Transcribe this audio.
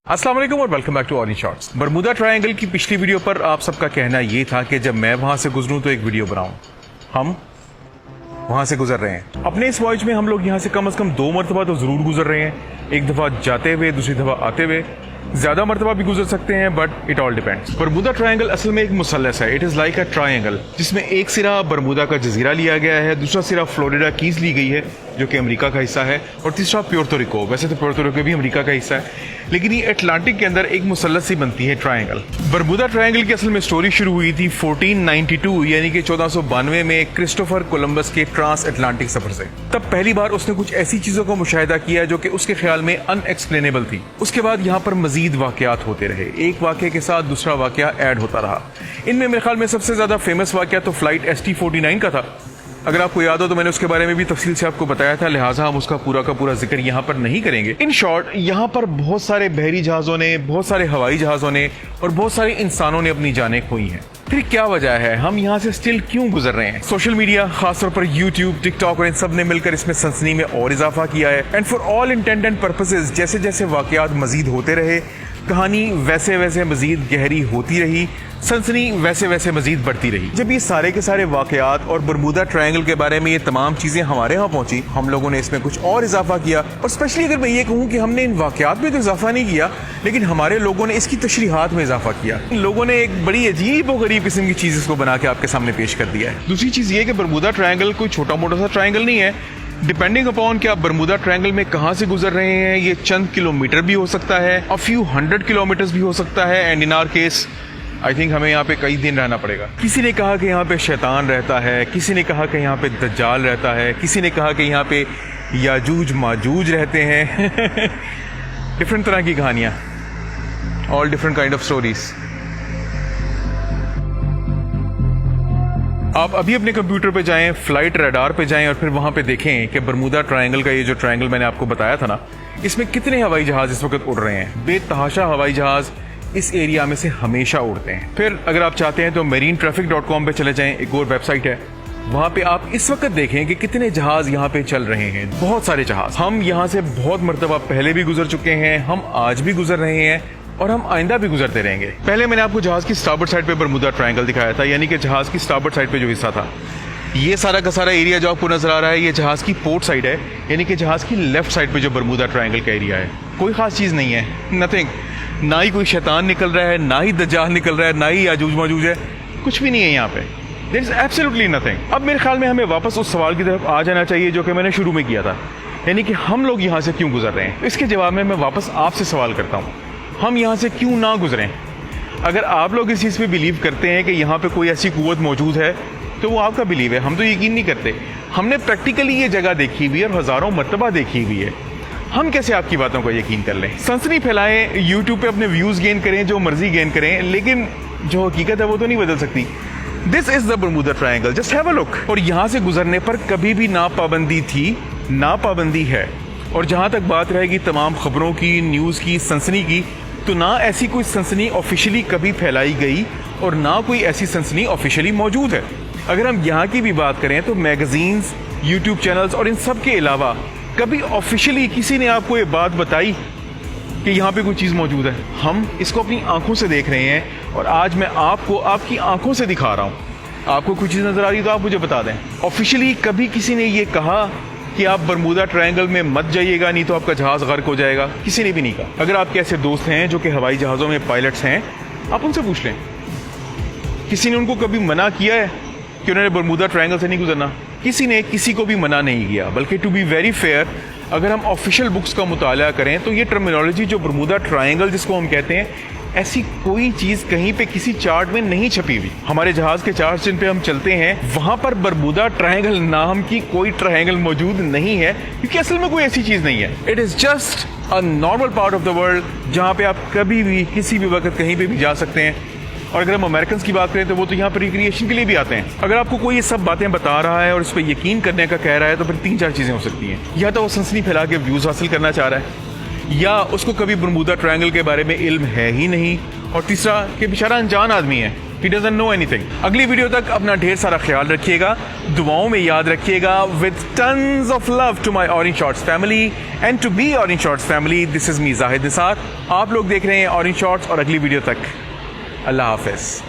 अस्सलाम वालेकुम और welcome back to Orange Shorts. Bermuda Triangle की पिछली वीडियो पर आप सबका कहना ये था कि जब मैं वहां से गुजरूं तो एक वीडियो बनाऊं। हम वहां से गुजर रहे हैं। अपने इस वॉयज में हम लोग यहां से कम 2 मरतबा तो जरूर गुजर रहे हैं। एक दफा जाते हुए, दूसरी दफा आते हुए, ज्यादा मरतबा भी गुजर सकते हैं, but it all depends. बरमुदा triangle असल में एक मुसल्लस है। It is like a triangle जिसमें एक सिरा बरमुदा का जजीरा लिया गया है, दूसरा सिरा फ्लोरिडा कीज ली गई है जो कि अमेरिका का हिस्सा है, और तीसरा प्योर्तो रिको। वैसे तो प्योर्तो रिको भी अमेरिका का हिस्सा है, लेकिन ये अटलांटिक के अंदर एक मुसल्लस सी बनती है ट्रायंगल। बरमुदा ट्रायंगल की असल में स्टोरी शुरू हुई थी 1492 यानी कि 1492 में क्रिस्टोफर कोलंबस के ट्रांस अटलांटिक सफर से। तब पहली बार उसने कुछ ऐसी चीजों का मुशाहिदा किया जो कि उसके ख्याल में अनएक्सप्लेनेबल थी। उसके बाद यहाँ पर मजीद वाकयात होते रहे, एक वाकये के साथ दूसरा वाकया ऐड होता रहा। इनमें मेरे ख्याल में सबसे ज्यादा फेमस वाकया तो फ्लाइट ST-49 का था। अगर आपको याद हो तो मैंने उसके बारे में भी तफसील से आपको बताया था, लिहाजा हम उसका पूरा का पूरा जिक्र यहाँ पर नहीं करेंगे। इन शॉर्ट, यहाँ पर बहुत सारे बहरी जहाजों ने, बहुत सारे हवाई जहाजों ने और बहुत सारे इंसानों ने अपनी जानें खोई हैं। फिर क्या वजह है, हम यहाँ से स्टिल क्यों गुजर रहे हैं? सोशल मीडिया, खासतौर पर यूट्यूब, टिकटॉक और इन सब ने मिलकर इसमें सनसनी में और इजाफा किया है। And for all intent and purposes जैसे जैसे वाकयात मजीद होते रहे, कहानी वैसे वैसे मजीद गहरी होती रही, सनसनी वैसे वैसे मजीद बढ़ती रही। जब ये सारे के सारे वाकयात और बरमुदा ट्रायंगल के बारे में ये तमाम चीजें हमारे यहाँ पहुंची, हम लोगों ने इसमें कुछ और इजाफा किया। और स्पेशली अगर मैं ये कहूँ कि हमने इन वाकयात में तो इजाफा नहीं किया, लेकिन हमारे लोगों ने इसकी तशरीहात में इजाफा किया। इन लोगों ने एक बड़ी अजीब और गरीब किस्म की चीज इसको बना के आपके सामने पेश कर दिया है। दूसरी चीज ये कि बरमुदा ट्रायंगल कोई छोटा मोटा सा ट्रायंगल नहीं है। डिपेंडिंग अपॉन कि आप बरमुदा ट्रायंगल में कहां से गुजर रहे हैं, ये चंद किलोमीटर भी हो सकता है, अ फ्यू 100 किलोमीटर्स भी हो सकता है। And in our case I think हमें यहाँ पे कई दिन रहना पड़ेगा। किसी ने कहा कि यहाँ पे शैतान रहता है, किसी ने कहा कि यहाँ पे दज्जाल रहता है, किसी ने कहा कि यहाँ पे याजूज माजूज रहते हैं। डिफरेंट तरह की कहानियां, all different kind of stories. आप अभी अपने कंप्यूटर पे जाएं, फ्लाइट रडार पे जाएं और फिर वहां पे देखें कि बरमुदा ट्रायंगल का ये जो ट्रायंगल मैंने आपको बताया था ना, इसमें कितने हवाई जहाज इस वक्त उड़ रहे हैं। बेतहाशा हवाई जहाज इस एरिया में से हमेशा उड़ते हैं। फिर अगर आप चाहते हैं तो marinetraffic.com पे चले जाएं, एक और वेबसाइट है, वहां पे आप इस वक्त देखें कि कितने जहाज यहाँ पे चल रहे हैं। बहुत सारे जहाज। हम यहाँ से बहुत मरतबा पहले भी गुजर चुके हैं, हम आज भी गुजर रहे हैं और हम आइंदा भी गुजरते रहेंगे। पहले मैंने आपको जहाज की स्टारबोर्ड साइड पे बरमुदा ट्रायंगल दिखाया था, यानी कि जहाज की स्टारबोर्ड साइड पे जो हिस्सा था, ये सारा का सारा एरिया जो आपको नजर आ रहा है, ये जहाज की पोर्ट साइड है, यानी कि जहाज की लेफ्ट साइड पे जो बरमुदा ट्रायंगल का एरिया है। कोई खास चीज नहीं है, नथिंग। ना ही कोई शैतान निकल रहा है, ना ही दज्जाल निकल रहा है, ना ही याजूज माजूज है, कुछ भी नहीं है यहाँ पे। There is absolutely nothing. अब मेरे ख्याल में हमें वापस उस सवाल की तरफ आ जाना चाहिए जो कि मैंने शुरू में किया था, यानी कि हम लोग यहाँ से क्यों गुजर रहे हैं। इसके जवाब में मैं वापस आपसे सवाल करता हूँ, हम यहाँ से क्यों ना गुजरें? अगर आप लोग इस चीज़ पे बिलीव करते हैं कि यहाँ पे कोई ऐसी कुव्वत मौजूद है तो वो आपका बिलीव है, हम तो यकीन नहीं करते। हमने प्रैक्टिकली ये जगह देखी हुई है और हज़ारों मरतबा देखी हुई है, हम कैसे आपकी बातों को यकीन कर लें? सनसनी फैलाएं, यूट्यूब पे अपने व्यूज़ गेन करें, जो मर्जी गेन करें, लेकिन जो हकीकत है वो तो नहीं बदल सकती। This is the बरमुदा triangle, just have a look. और यहाँ से गुजरने पर कभी भी ना पाबंदी थी, ना पाबंदी है। और जहाँ तक बात रहेगी तमाम खबरों की, न्यूज़ की, सनसनी की, तो ना ऐसी कोई सनसनी ऑफिशियली कभी फैलाई गई और ना कोई ऐसी सनसनी ऑफिशियली मौजूद है। अगर हम यहाँ की भी बात करें तो मैगजीन्स, यूट्यूब चैनल्स और इन सब के अलावा कभी ऑफिशियली किसी ने आपको ये बात बताई कि यहाँ पे कोई चीज़ मौजूद है? हम इसको अपनी आंखों से देख रहे हैं और आज मैं आपको आपकी आंखों से दिखा रहा हूँ। आपको कोई चीज़ नजर आ रही तो आप मुझे बता दें। ऑफिशियली कभी किसी ने ये कहा कि आप बरमुदा ट्रायंगल में मत जाइएगा, नहीं तो आपका जहाज गर्क हो जाएगा? किसी ने भी नहीं कहा। अगर आपके ऐसे दोस्त हैं जो कि हवाई जहाज़ों में पायलट्स हैं, आप उनसे पूछ लें, किसी ने उनको कभी मना किया है कि उन्होंने बरमुदा ट्रायंगल से नहीं गुजरना? किसी ने किसी को भी मना नहीं किया। बल्कि टू बी वेरी फेयर, अगर हम ऑफिशियल बुक्स का मुताला करें तो ये टर्मिनोलॉजी जो बरमुदा ट्रायंगल जिसको हम कहते हैं, ऐसी कोई चीज कहीं पे किसी चार्ट में नहीं छपी हुई। हमारे जहाज के चार्ट जिन पे हम चलते हैं वहां पर बरमुदा ट्रायंगल नाम की कोई ट्रायंगल मौजूद नहीं है, क्योंकि असल में कोई ऐसी चीज नहीं है। It is just a normal part of the world जहां पे आप कभी भी किसी भी वक्त कहीं पे भी जा सकते हैं। और अगर हम अमेरिकन की बात करें तो वो तो यहाँ पर रिक्रिएशन के लिए भी आते हैं। अगर आपको कोई ये सब बातें बता रहा है और इस पर यकीन करने का कह रहा है तो फिर 3-4 चीजें हो सकती हैं। या तो वो सनसनी फैला के व्यूज हासिल करना चाह रहा है, या उसको कभी बरमुदा ट्रायंगल के बारे में इल्म है ही नहीं, और तीसरा कि बेचारा अनजान आदमी है, ही डजंट नो एनीथिंग। अगली वीडियो तक अपना ढेर सारा ख्याल रखिएगा, दुआओं में याद रखिएगा। With tons of love to my Orange Shorts family and to be Orange Shorts family, this is me Zahid Nisar. आप लोग देख रहे हैं ऑरेंज शॉर्ट्स, और अगली वीडियो तक अल्लाह हाफिज।